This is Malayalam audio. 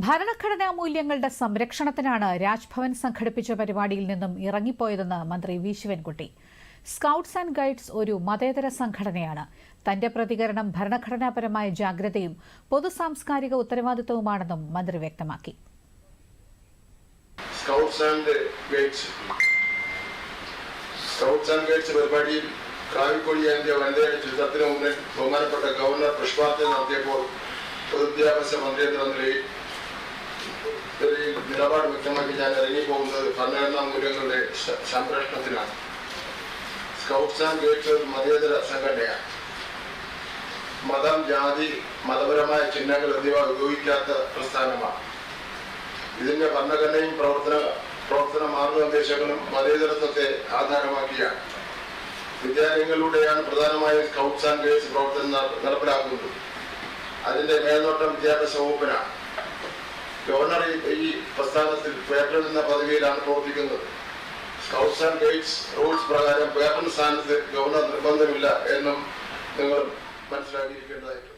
ഭരണഘടനാ മൂല്യങ്ങളുടെ സംരക്ഷണത്തിനാണ് രാജ്ഭവൻ സംഘടിപ്പിച്ച പരിപാടിയിൽ നിന്നും ഇറങ്ങിപ്പോയതെന്ന് മന്ത്രി V Sivankutty. Scouts and guides ഒരു മതേതര സംഘടനയാണ്. തന്റെ പ്രതികരണം ഭരണഘടനാപരമായ ജാഗ്രതയും പൊതു സാംസ്കാരിക ഉത്തരവാദിത്തവുമാണെന്നും മന്ത്രി വ്യക്തമാക്കി. സ്കൌട്ട്സ് ആൻഡ് ഗൈഡ്സ് പരിപാടിയിൽ കാവിക്കൊടിയേന്ത്യ വനിതയുടെ ചിത്രത്തിന് മുന്നിൽ ബഹുമാനപ്പെട്ട ഗവർണർ പുഷ്പാർച്ചന നടത്തിയപ്പോൾ പൊതുവിദ്യാഭ്യാസ മന്ത്രി എന്ന നിലയിൽ നിലപാട് വ്യക്തമാക്കി ഞാൻ ഇറങ്ങിപ്പോകുന്നത് ഭരണഘടനാ മൂല്യങ്ങളുടെ സംരക്ഷണത്തിനാണ്. സ്കൌട്ട്സ് ആൻഡ് ഗൈഡ്സ് ഒരു മതേതര സംഘടനയാണ്. മതം, ജാതി, മതപരമായ ചിഹ്നങ്ങൾ എന്നിവ ഉപയോഗിക്കാത്ത പ്രസ്ഥാനമാണ്. ഇതിന്റെ ഭരണഘടനയും പ്രവർത്തന മാർഗനിർദ്ദേശങ്ങളും മതേതരത്വത്തെ ആധാരമാക്കിയാണ്. വിദ്യാലയങ്ങളിലൂടെയാണ് പ്രധാനമായും സ്കൌട്ട്സ് ആൻഡ് ഗൈഡ്സ് പ്രവർത്തനം നടപ്പിലാക്കുന്നത്. അതിന്റെ മേൽനോട്ടം വിദ്യാഭ്യാസ വകുപ്പിനാണ്. ഗവർണർ ഈ പ്രസ്ഥാനത്തിൽ പേട്രൺ എന്ന പദവിയിലാണ് പ്രവർത്തിക്കുന്നത്. സ്കൌട്ട്സ് ആൻഡ് ഗൈഡ്സ് റൂൾസ് പ്രകാരം പേട്രൺ സ്ഥാനത്ത് ഗവർണർ നിർബന്ധമില്ല എന്നും നിങ്ങൾ മനസ്സിലാക്കിയിരിക്കേണ്ടതായിട്ടുണ്ട്.